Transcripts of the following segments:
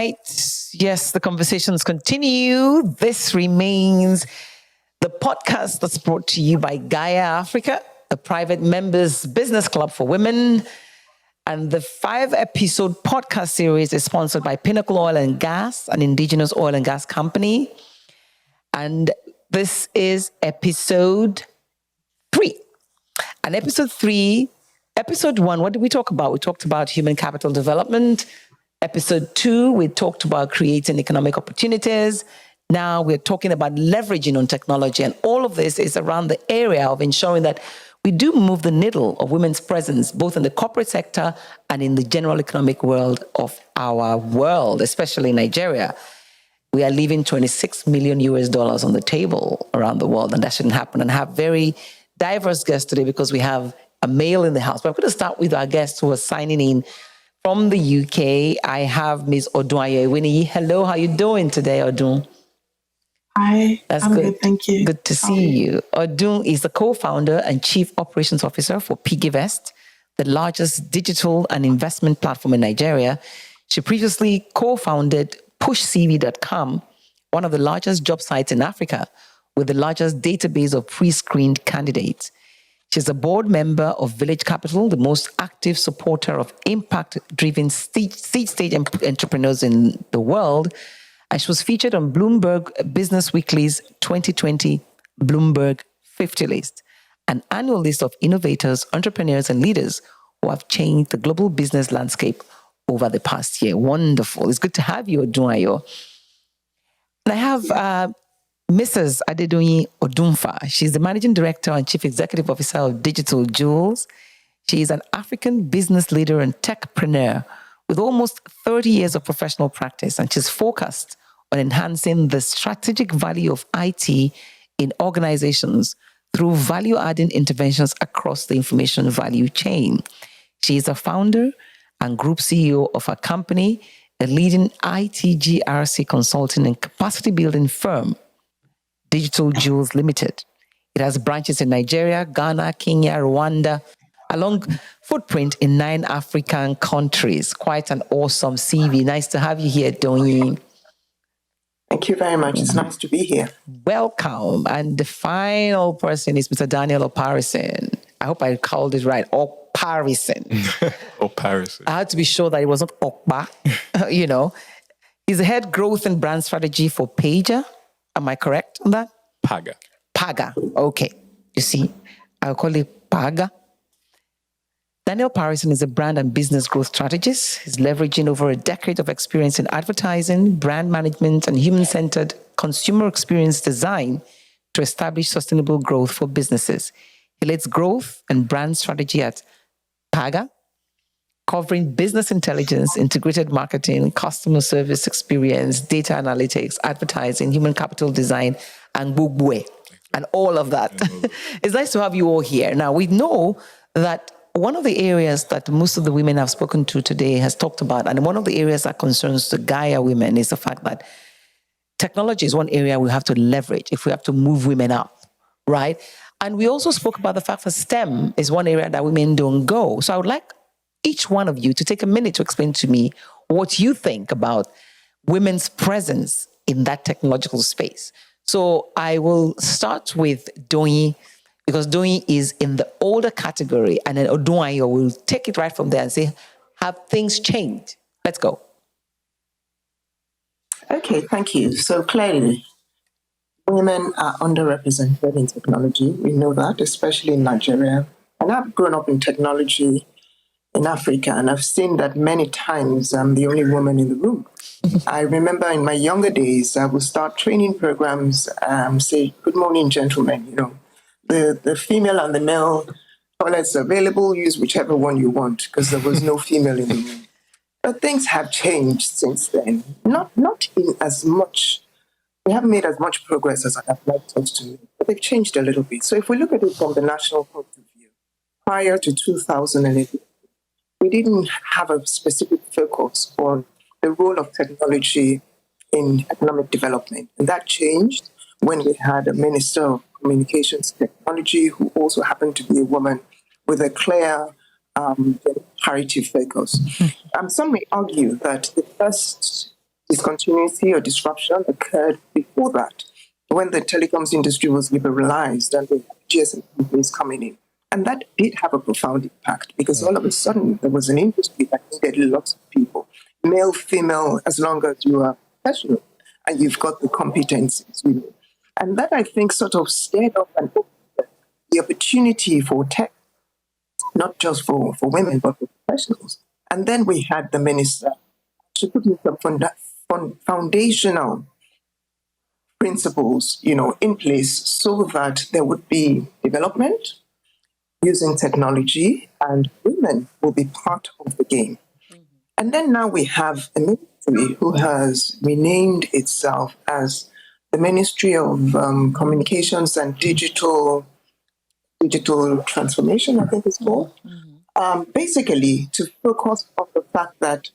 right. Yes, the conversations continue. This remains the podcast that's brought to you by GAIA Africa, a private members business club for women. And the 5-episode podcast series is sponsored by Pinnacle Oil and Gas, an indigenous oil and gas company. And this is episode 3. And episode 1, what did we talk about? We talked about human capital development. Episode 2, we talked about creating economic opportunities. Now we're talking about leveraging on technology. And all of this is around the area of ensuring that we do move the needle of women's presence, both in the corporate sector and in the general economic world of our world, especially Nigeria. We are leaving $26 million on the table around the world, and that shouldn't happen. And I have very diverse guests today because we have a male in the house. But I'm going to start with our guests who are signing in from the UK. I have Ms. Odunayo Eweniyi. Hello, how are you doing today, Odun? Hi, That's I'm good. good, thank you. Good to see you. Odun is the co-founder and chief operations officer for Piggyvest, the largest digital and investment platform in Nigeria. She previously co-founded pushcv.com, one of the largest job sites in Africa, with the largest database of pre-screened candidates. She's a board member of Village Capital, the most active supporter of impact-driven seed-stage entrepreneurs in the world. And she was featured on Bloomberg Business Weekly's 2020 Bloomberg 50 list, an annual list of innovators, entrepreneurs, and leaders who have changed the global business landscape over the past year. Wonderful. It's good to have you, Odunayo. And I have Mrs. Adedoyin Odunfa. She's the managing director and chief executive officer of Digital Jewels. She is an African business leader and techpreneur with almost 30 years of professional practice, and she's focused on enhancing the strategic value of IT in organizations through value-adding interventions across the information value chain. She is a founder and group CEO of a company, a leading ITGRC consulting and capacity building firm, Digital Jewels Limited. It has branches in Nigeria, Ghana, Kenya, Rwanda, along footprint in 9 African countries. Quite an awesome CV. Nice to have you here, Doyin. Thank you very much. It's nice to be here. Welcome. And the final person is Mr. Daniel Oparison. I hope I called it right. Oparison. Oparison. I had to be sure that it was not Okpa. You know, he's the head growth and brand strategy for Paga. Am I correct on that? Paga. Paga. Okay. You see, I'll call it Paga. Daniel Oparison is a brand and business growth strategist. He's leveraging over a decade of experience in advertising, brand management, and human-centered consumer experience design to establish sustainable growth for businesses. He leads growth and brand strategy at Paga, covering business intelligence, integrated marketing, customer service experience, data analytics, advertising, human capital design, and Bugwe, and all of that. It's nice to have you all here. Now, we know that one of the areas that most of the women I've spoken to today has talked about, and one of the areas that concerns the GAIA women, is the fact that technology is one area we have to leverage if we have to move women up, right? And we also spoke about the fact that STEM is one area that women don't go. So I would like each one of you to take a minute to explain to me what you think about women's presence in that technological space. So I will start with Doyin, because Doyin is in the older category, and then Odunayo will take it right from there and say, have things changed? Let's go. Okay, thank you. So clearly, women are underrepresented in technology. We know that, especially in Nigeria. And I've grown up in technology in Africa, and I've seen that many times I'm the only woman in the room. I remember in my younger days, I would start training programs, say, good morning, gentlemen, you know. The female and the male toilets available, use whichever one you want, because there was no female in the room. But things have changed since then. Not in as much, we haven't made as much progress as I'd liked us to make, but they've changed a little bit. So if we look at it from the national point of view, prior to 2008, we didn't have a specific focus on the role of technology in economic development. And that changed when we had a Minister of Communications Technology who also happened to be a woman with a clear parity focus. Some may argue that the first discontinuity or disruption occurred before that, when the telecoms industry was liberalized and the GSM companies coming in. And that did have a profound impact because all of a sudden there was an industry that needed lots of people, male, female, as long as you are professional and you've got the competencies. And that, I think, sort of stirred up and opened the opportunity for tech, not just for women, but for professionals. And then we had the minister to put in some foundational principles, in place so that there would be development using technology and women will be part of the game. And then now we have a ministry who has renamed itself as the Ministry of Communications and Digital Transformation, I think it's called. Basically, to focus on the fact that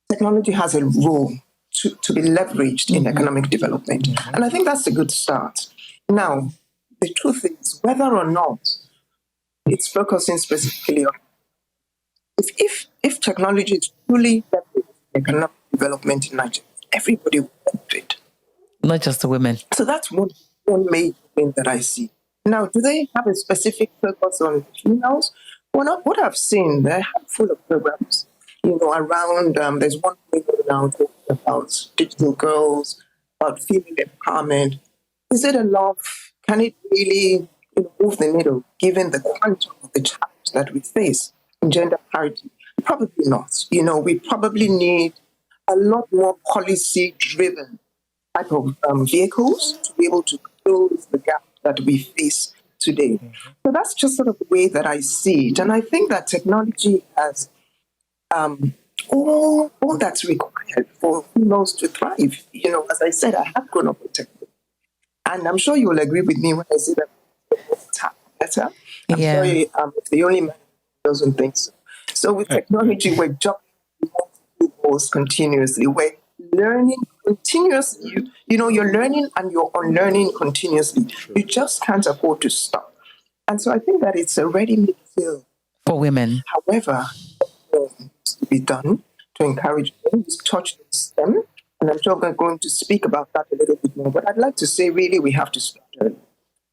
technology has a role to be leveraged in economic development. And I think that's a good start. Now, the truth is, whether or not it's focusing specifically on if technology is truly leveraged in economic development in Nigeria, everybody will benefit. Not just the women. So that's one major thing that I see. Now, do they have a specific focus on females? Well, what I've seen, they're full of programs, around, there's one thing now talking about digital girls, about female empowerment. Is it enough? Can it really move the needle, given the quantum of the challenge that we face in gender parity? Probably not. We probably need a lot more policy-driven type of vehicles to be able to close the gap that we face today. So that's just sort of the way that I see it. And I think that technology has all that's required for females to thrive. As I said, I have grown up with technology. And I'm sure you will agree with me when I say that better. I'm sorry, the only man who doesn't think so. So with technology, we're jumping multiple balls continuously. We're learning continuously. You're learning and you're unlearning continuously. You just can't afford to stop. And so I think that it's a ready-made field for women. However, what needs to be done to encourage women to touch STEM, and I'm sure we're going to speak about that a little bit more. But I'd like to say, really, we have to start early.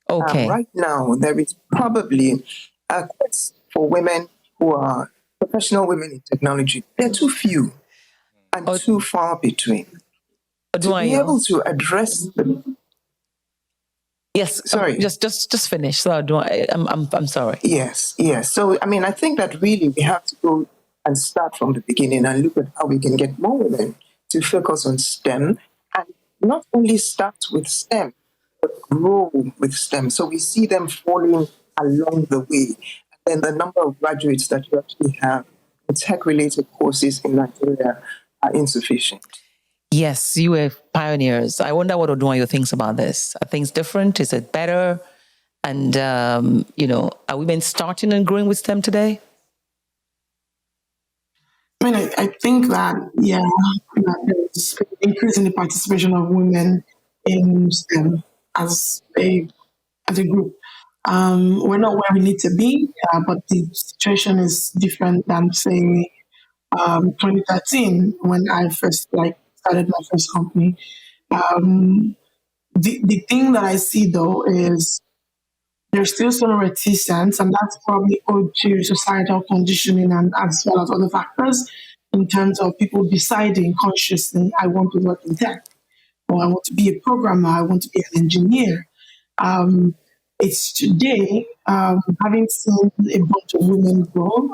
Okay. Right now, there is probably a quest for women who are professional women in technology. They're too few and too far between. To be able to address them. Yes. Sorry. Just finish. So I'm sorry. Yes. So I think that really we have to go and start from the beginning and look at how we can get more women to focus on STEM, and not only start with STEM, but grow with STEM. So we see them falling along the way. And then the number of graduates that you actually have in tech-related courses in Nigeria are insufficient. Yes, you were pioneers. I wonder what Odunayo thinks about this. Are things different? Is it better? And, are women starting and growing with STEM today? I think that, there's an increase in the participation of women in STEM as a group. We're not where we need to be, but the situation is different than, say, 2013 when I first started my first company. The thing that I see though is there's still some resistance, and that's probably owed to societal conditioning and as well as other factors in terms of people deciding consciously, I want to work in tech, or I want to be a programmer, I want to be an engineer. It's today, having seen a bunch of women grow,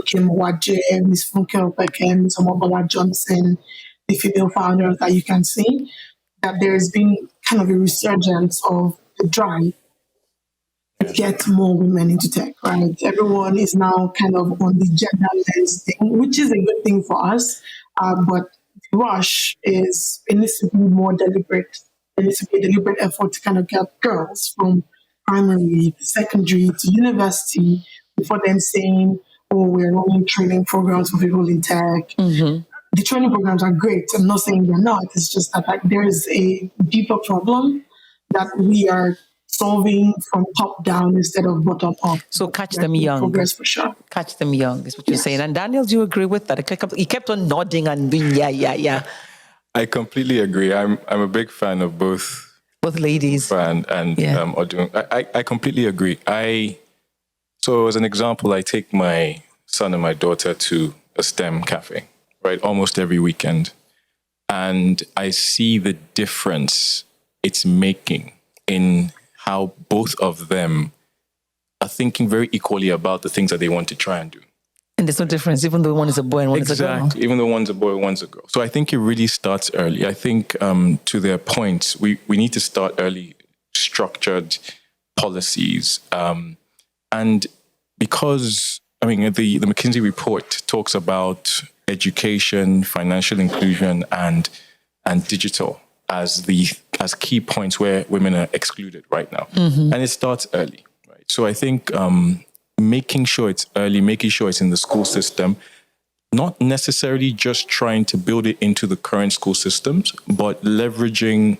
Kim Waje, Miss Funke Opeke, Miss Omobola Johnson, the female founders that you can see, that there's been kind of a resurgence of the drive to get more women into tech, right? Everyone is now kind of on the gender lens thing, which is a good thing for us, but the rush it needs to be more deliberate. There needs to be a deliberate effort to kind of get girls from primary, secondary to university before them saying, we're running training programs for people in tech. Mm-hmm. The training programs are great. I'm not saying they're not. It's just that there is a deeper problem that we are solving from top down instead of bottom up. So catch them young. Progress for sure. Catch them young is what you're saying. And Daniel, do you agree with that? He kept on nodding and being, yeah. I completely agree. I'm a big fan of both ladies. and Odun. I completely agree. So as an example, I take my son and my daughter to a STEM cafe, right, almost every weekend. And I see the difference it's making in how both of them are thinking very equally about the things that they want to try and do. And there's no difference, even though one is a boy and one is a girl. Exactly, even though one's a boy, one's a girl. So I think it really starts early. I think to their point, we need to start early, structured policies. And because, the McKinsey report talks about education, financial inclusion, and digital as key points where women are excluded right now. And it starts early, right? So I think making sure it's early, making sure it's in the school system, not necessarily just trying to build it into the current school systems, but leveraging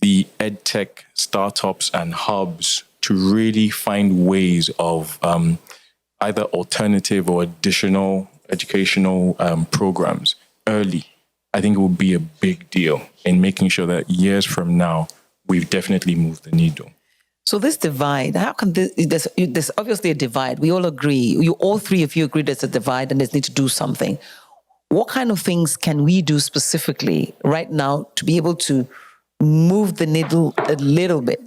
the edtech startups and hubs to really find ways of either alternative or additional educational programs early. I think it would be a big deal in making sure that years from now, we've definitely moved the needle. So this divide, how can there's obviously a divide. We all agree. All three of you agree there's a divide and there's need to do something. What kind of things can we do specifically right now to be able to move the needle a little bit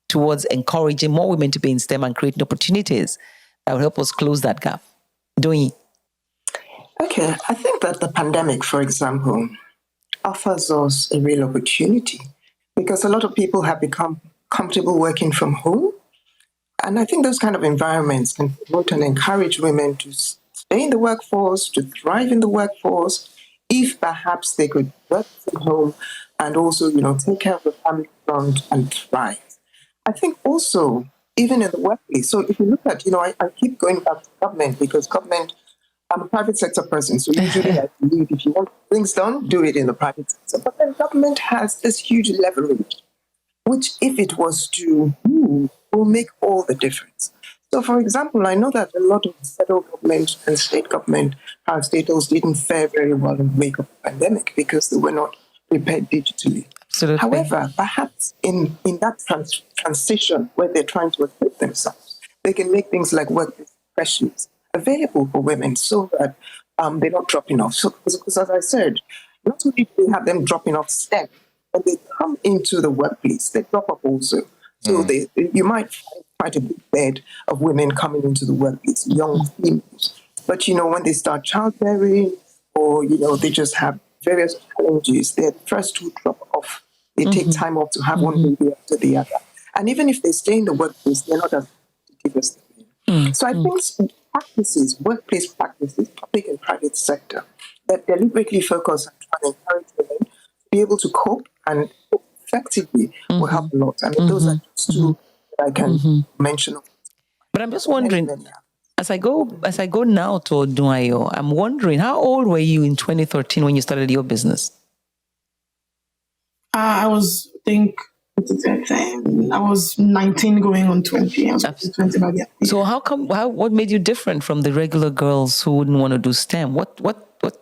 towards encouraging more women to be in STEM and creating opportunities that will help us close that gap? Doing. Okay, I think that the pandemic, for example, offers us a real opportunity because a lot of people have become comfortable working from home. And I think those kind of environments can promote and encourage women to stay in the workforce, to thrive in the workforce, if perhaps they could work from home and also, take care of the family front and thrive. I think also, even in the workplace, so if you look at, I keep going back to government because government, I'm a private sector person, so usually I believe if you want things done, do it in the private sector. But then government has this huge leverage, which if it was to move, will make all the difference. So for example, I know that a lot of federal government and state government parastatals didn't fare very well in the wake of the pandemic because they were not prepared digitally. Absolutely. However, perhaps in that transition where they're trying to equip themselves, they can make things like workplace pressures available for women so that they're not dropping off. So, because as I said, not only do they have them dropping off STEM, when they come into the workplace, they drop off also. So you might find quite a big bed of women coming into the workplace, young females. But, when they start childbearing or, they just have various challenges, they're first to drop off. They take time off to have one baby after the other. And even if they stay in the workplace, they're not as competitive as they. So I think practices, workplace practices, public and private sector, that deliberately focus on trying to encourage women to be able to cope and cope effectively will help a lot. I mean, those are just two that I can mention. But I'm just wondering, as I go now to Odunayo, I'm wondering, how old were you in 2013 when you started your business? I was 19 going on 20. I was 20 by the end. So what made you different from the regular girls who wouldn't want to do STEM? What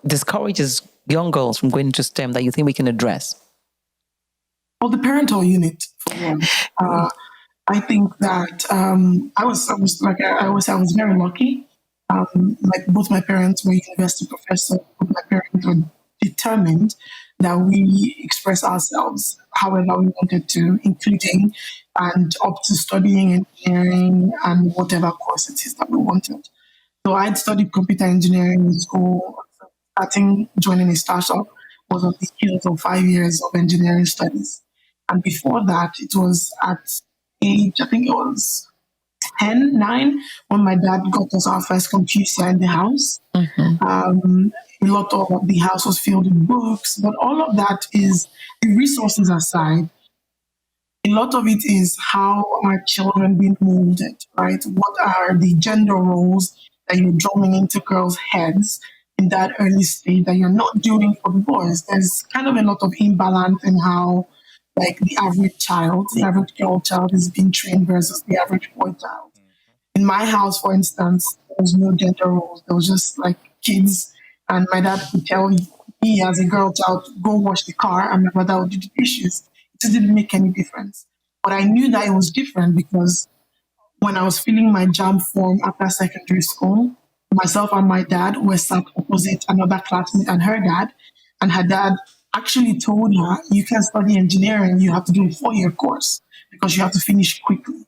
discourages young girls from going into STEM that you think we can address? Well, the parental unit, for one. I think that I was very lucky. Like both my parents were university professors. Both my parents were determined that we express ourselves however we wanted to, including and up to studying engineering and whatever course it is that we wanted. So I'd studied computer engineering in school. Joining a startup was on the heels of 5 years of engineering studies. And before that, it was at age, I think it was 9, when my dad got us our first computer in the house. A lot of the house was filled with books, but all of that is, the resources aside, a lot of it is how are children being molded, right? What are the gender roles that you're drumming into girls' heads in that early stage that you're not doing for the boys? There's kind of a lot of imbalance in how, like, the average girl child is being trained versus the average boy child. In my house, for instance, there was no gender roles. There was just like kids, and my dad could tell me as a girl child go wash the car and my brother would do the dishes. It just didn't make any difference. But I knew that it was different because when I was filling my JAM form after secondary school, myself and my dad were sat opposite another classmate and her dad actually told her, you can study engineering, you have to do a 4-year course because you have to finish quickly.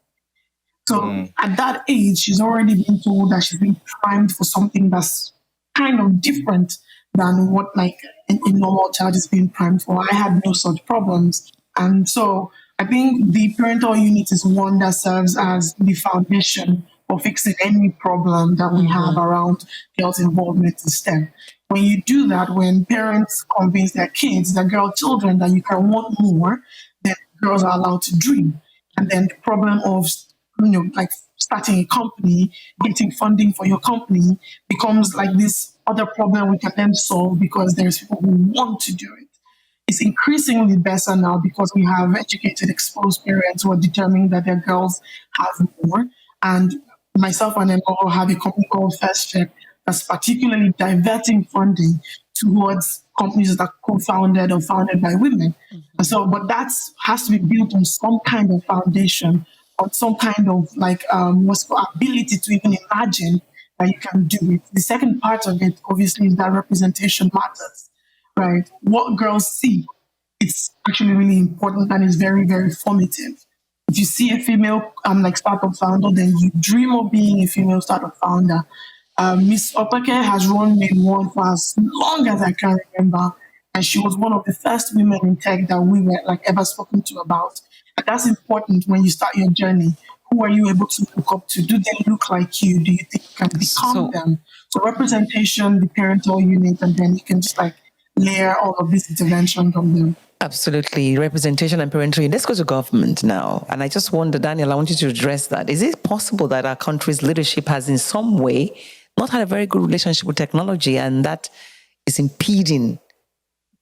So at that age, she's already been told that she's been primed for something that's kind of different than what like a normal child is being primed for. I had no such problems. And so I think the parental unit is one that serves as the foundation for fixing any problem that we have around girls' involvement in STEM. When you do that, when parents convince their kids, their girl children, that you can want more, then girls are allowed to dream. And then the problem of like starting a company, getting funding for your company becomes like this other problem we can then solve because there's people who want to do it. It's increasingly better now because we have educated, exposed parents who are determining that their girls have more. And myself and Emo have a company called First Check that's particularly diverting funding towards companies that are co-founded or founded by women. And so, but that has to be built on some kind of foundation, on some kind of like what's called ability to even imagine that you can do it. The second part of it, obviously, is that representation matters, right? What girls see, it's actually really important and is very, very formative. If you see a female like startup founder, then you dream of being a female startup founder. Miss Opake has run Main One for as long as I can remember, and she was one of the first women in tech that we were like ever spoken to about. And that's important when you start your journey. Who are you able to look up to? Do they look like you? Do you think you can become them? So representation, the parental unit, and then you can just like layer all of this intervention from them. Absolutely. Representation and parental. Let's go to government now. And I just wonder, Daniel, I want you to address that. Is it possible that our country's leadership has in some way not had a very good relationship with technology and that is impeding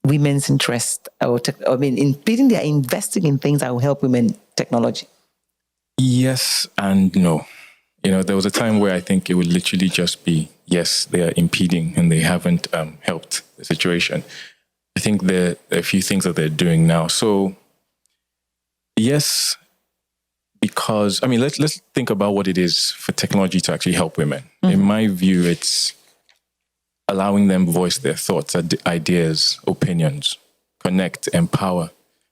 women's interest impeding their investing in things that will help women technology? Yes and no. There was a time where I think it would literally just be, yes, they are impeding and they haven't helped the situation. I think there are a few things that they're doing now. So, yes, because, let's think about what it is for technology to actually help women. In my view, it's allowing them voice their thoughts, ideas, opinions, connect, empower,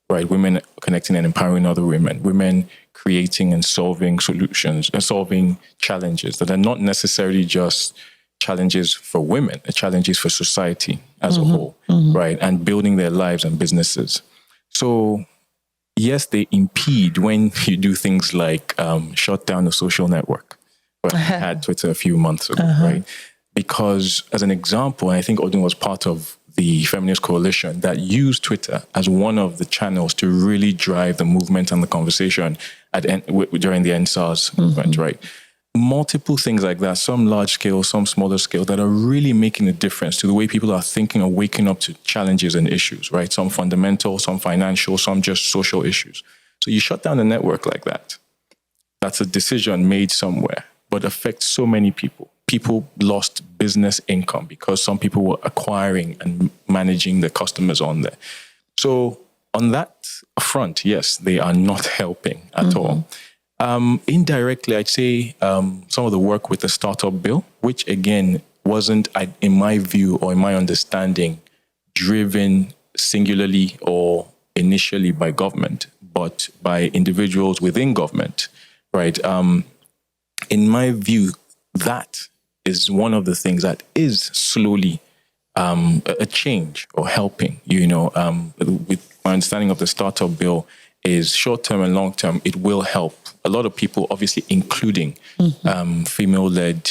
right? Women connecting and empowering other women, women creating and solving solutions and solving challenges that are not necessarily just challenges for women, challenges for society as a whole, right? And building their lives and businesses. So, yes, they impede when you do things like shut down a social network. Well, I had Twitter a few months ago, right? Because as an example, and I think Odun was part of the feminist coalition that used Twitter as one of the channels to really drive the movement and the conversation during the NSARS movement, right? Multiple things like that, some large scale, some smaller scale, that are really making a difference to the way people are thinking or waking up to challenges and issues, right? Some fundamental, some financial, some just social issues. So you shut down a network like that. That's a decision made somewhere, but affects so many people. People lost business income because some people were acquiring and managing the customers on there. So on that front, yes, they are not helping at all. Indirectly, I'd say some of the work with the startup bill, which again wasn't, in my view or in my understanding, driven singularly or initially by government, but by individuals within government, right? In my view, that is one of the things that is slowly a change or helping, with my understanding of the startup bill is short-term and long-term, it will help a lot of people, obviously including female-led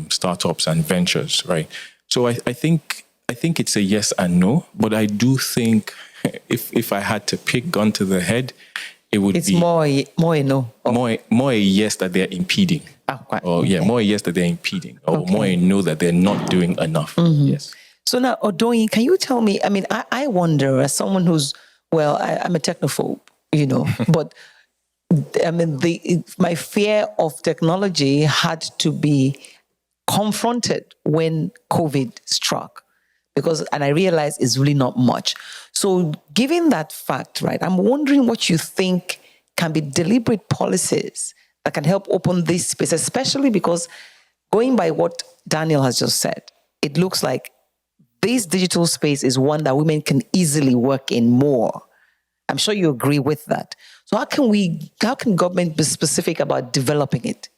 startups and ventures, right? So I think it's a yes and no, but I do think if I had to pick gun to the head, it would be more a no. More a yes that they're impeding. More a yes that they're impeding, or more a no that they're not doing enough. Yes. So now, Odoyin, can you tell me, I wonder, as someone who's, I'm a technophobe, but my fear of technology had to be confronted when COVID struck. and I realize it's really not much. So given that fact, right, I'm wondering what you think can be deliberate policies that can help open this space, especially because going by what Daniel has just said, it looks like this digital space is one that women can easily work in more. I'm sure you agree with that. So how can government be specific about developing it?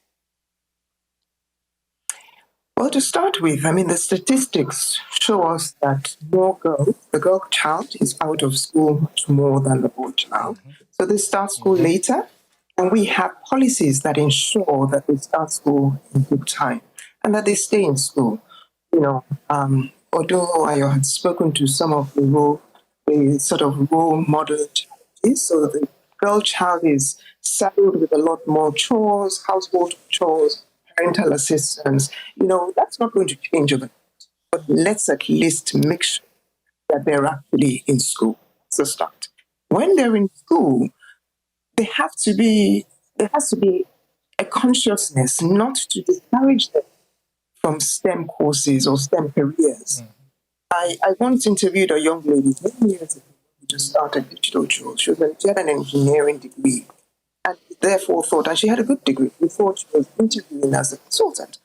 Well, to start with, I mean, the statistics show us that the girl child is out of school much more than the boy child. So they start school later, and we have policies that ensure that they start school in good time and that they stay in school. You know, Odunayo had spoken to some of the sort of role model challenges. So the girl child is saddled with a lot more chores, household chores, parental assistance. You know, that's not going to change overnight. But let's at least make sure that they're actually in school. That's a start. When they're in school, there has to be a consciousness not to discourage them from STEM courses or STEM careers. I once interviewed a young lady many years ago who just started digital jewels. She had an engineering degree and therefore thought, and she had a good degree, we thought she was interviewing as a consultant.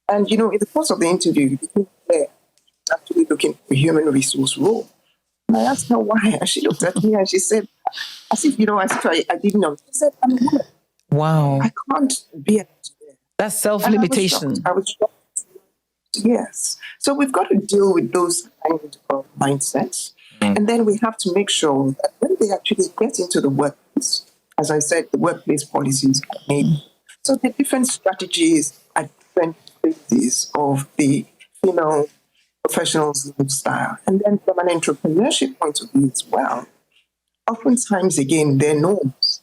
And, you know, in the course of the interview, it became clear she was actually looking for a human resource role. And I asked her why, and she looked at me and she said, as if, you know, I didn't know. She said, I'm a woman. Wow. I can't be an engineer. That's self-limitation. I was shocked. Yes. So we've got to deal with those kind of mindsets. And then we have to make sure that when they actually get into the workplace, as I said, the workplace policies are made. So the different strategies at different phases of the female professional's lifestyle. And then from an entrepreneurship point of view as well, oftentimes, again, there are norms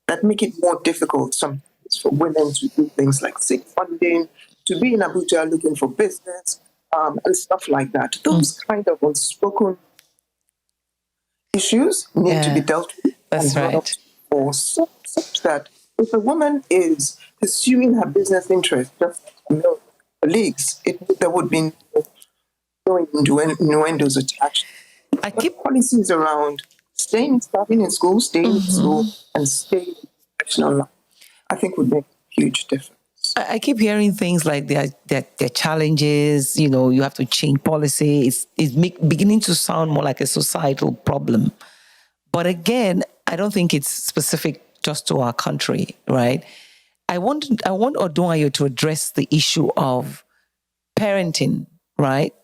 that make it more difficult sometimes for women to do things like seek funding, to be in Abuja looking for business, and stuff like that. Those kind of unspoken issues need to be dealt with. That's right. Or such that if a woman is pursuing her business interest, just like colleagues, there would be no innuendos attached. I keep policies around staying in school, staying in school, and staying in professional life, I think would make a huge difference. I keep hearing things like there are challenges, you know, you have to change policy. It's beginning to sound more like a societal problem. But again, I don't think it's specific just to our country, right? I want Odunayo to address the issue of parenting, right?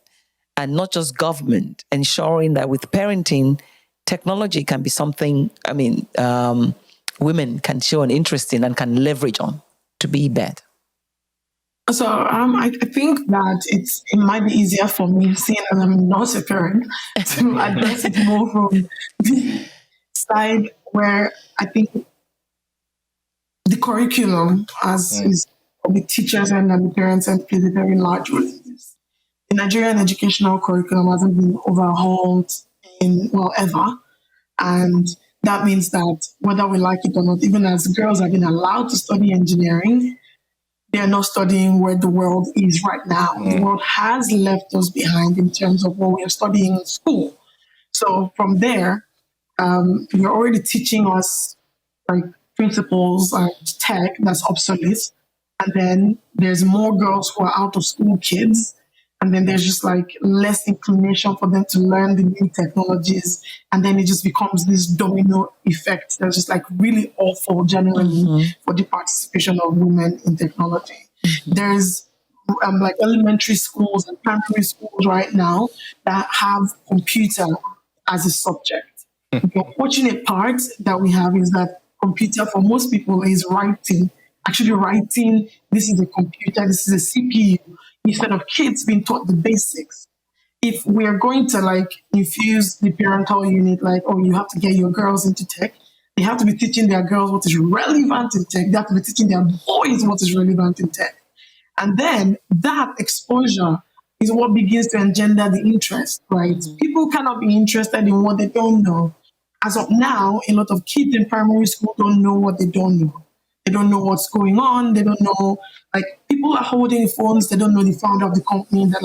And not just government, ensuring that with parenting, technology can be something, women can show an interest in and can leverage on to be better. So I think that it might be easier for me, seeing as I'm not a parent, to address it more from the side where I think the curriculum, as is the teachers and the parents, and plays a very large role in this. The Nigerian educational curriculum hasn't been overhauled ever, and that means that whether we like it or not, even as girls have been allowed to study engineering, they're not studying where the world is right now. The world has left us behind in terms of what we are studying in school. So from there, you're already teaching us like principles and tech that's obsolete. And then there's more girls who are out of school kids. And then there's just like less inclination for them to learn the new technologies. And then it just becomes this domino effect that's just like really awful generally for the participation of women in technology. There's like elementary schools and primary schools right now that have computer as a subject. The unfortunate part that we have is that computer for most people is writing. Actually writing, this is a computer, this is a CPU, instead of kids being taught the basics. If we are going to like infuse the parental unit, like, oh, you have to get your girls into tech, they have to be teaching their girls what is relevant in tech. They have to be teaching their boys what is relevant in tech. And then that exposure is what begins to engender the interest, right? People cannot be interested in what they don't know. As of now, a lot of kids in primary school don't know what they don't know. They don't know what's going on. They don't know, like, people are holding phones. They don't know the founder of the company that,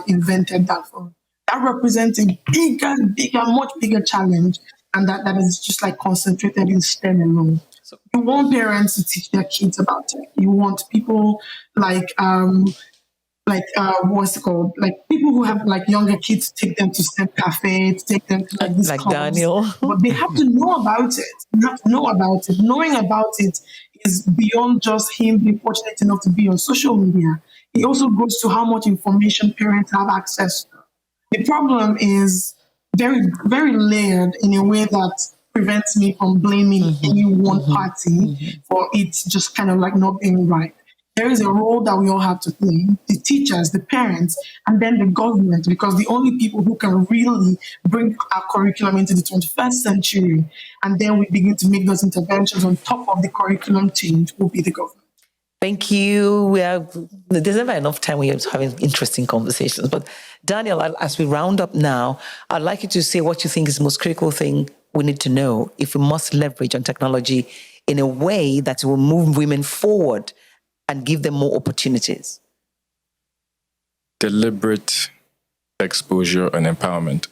invented that phone. That represents a much bigger challenge. And that is just like concentrated in STEM alone. So you want parents to teach their kids about tech. You want people what's it called? Like people who have like younger kids, take them to STEM cafes, take them to like these like clubs. Daniel. But they have to know about it. You have to know about it. Knowing about it is beyond just him being fortunate enough to be on social media. It also goes to how much information parents have access to. The problem is very, very layered in a way that prevents me from blaming any one party for it just kind of like not being right. There is a role that we all have to play, the teachers, the parents, and then the government, because the only people who can really bring our curriculum into the 21st century, and then we begin to make those interventions on top of the curriculum change, will be the government. Thank you. There's never enough time when you're having interesting conversations. But Daniel, as we round up now, I'd like you to say what you think is the most critical thing we need to know if we must leverage on technology in a way that will move women forward and give them more opportunities. Deliberate exposure and empowerment.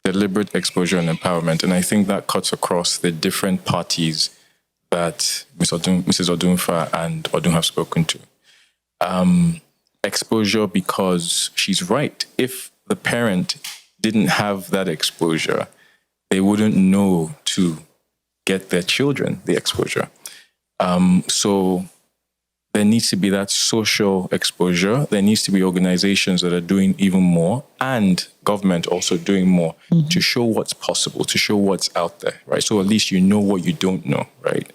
Deliberate exposure and empowerment. And I think that cuts across the different parties that Mrs. Odunfa and Odun have spoken to. Exposure, because she's right. If the parent didn't have that exposure, they wouldn't know to get their children the exposure. So there needs to be that social exposure. There needs to be organizations that are doing even more, and government also doing more to show what's possible, to show what's out there, right? So at least you know what you don't know, right?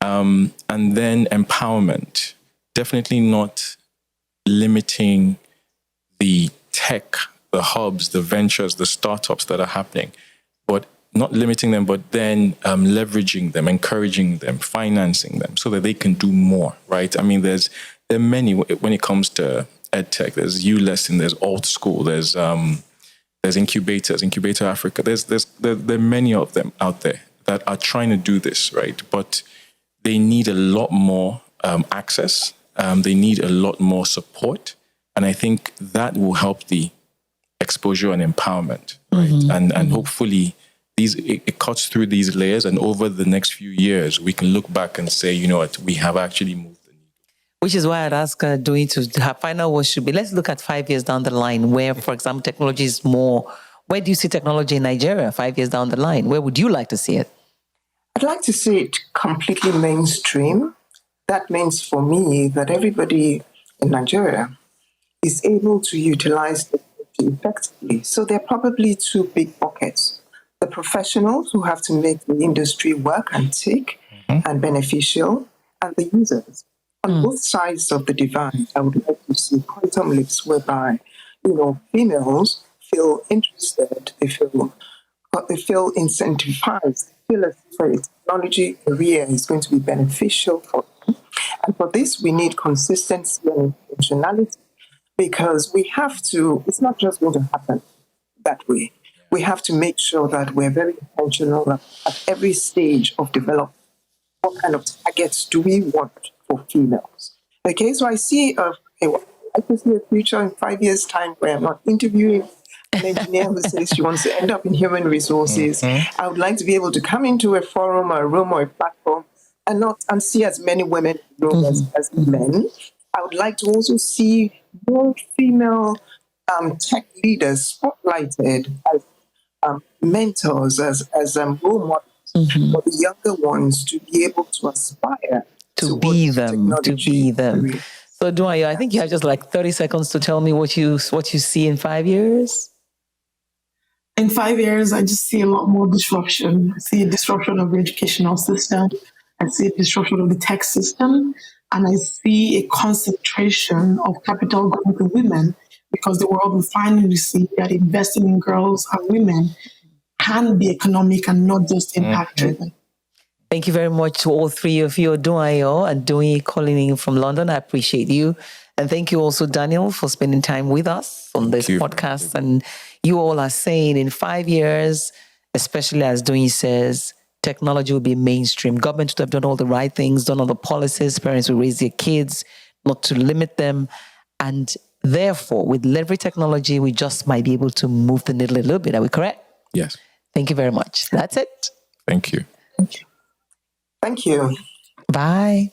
And then empowerment. Definitely not limiting the tech, the hubs, the ventures, the startups that are happening, but not limiting them, but then leveraging them, encouraging them, financing them so that they can do more, right? I mean, there are many, when it comes to EdTech, there's ULesson, there's Alt School, there's incubators, Incubator Africa. There are many of them out there that are trying to do this, right? But they need a lot more access. They need a lot more support. And I think that will help the exposure and empowerment, right? And hopefully it cuts through these layers, and over the next few years, we can look back and say, you know what, we have actually moved the needle. Which is why I'd ask Adedoyin to her final word should be, let's look at 5 years down the line where, for example, technology is more, where do you see technology in Nigeria 5 years down the line? Where would you like to see it? I'd like to see it completely mainstream. That means for me that everybody in Nigeria is able to utilize technology effectively. So there are probably two big buckets. The professionals who have to make the industry work and tick and beneficial, and the users. On both sides of the divide, I would like to see quantum leaps whereby, females feel interested, they feel incentivized, they feel as if a technology career is going to be beneficial for them. And for this, we need consistency and intentionality, because we have to, it's not just going to happen that way. We have to make sure that we're very intentional at every stage of development. What kind of targets do we want for females? Okay, so I see I can see a future in 5 years' time where I'm not interviewing an engineer who says she wants to end up in human resources. I would like to be able to come into a forum or a room or a platform and see as many women in the room as men. I would like to also see more female tech leaders spotlighted as mentors, as role models for the younger ones to be able to aspire to be them. Career. So, Odunayo, I think you have just like 30 seconds to tell me what you see in 5 years. In 5 years, I just see a lot more disruption. I see a disruption of the educational system. I see a disruption of the tech system. And I see a concentration of capital going to women, because the world will finally see that investing in girls and women can be economic and not just impact-driven. Thank you very much to all three of you, Odunayo and Adedoyin, calling in from London. I appreciate you. And thank you also, Daniel, for spending time with us on this podcast. And you all are saying in 5 years, especially as Adedoyin says, technology will be mainstream. Government would have done all the right things, done all the policies, parents will raise their kids, not to limit them. And therefore, with every technology, we just might be able to move the needle a little bit. Are we correct? Yes. Thank you very much. That's it. Thank you. Thank you. Bye.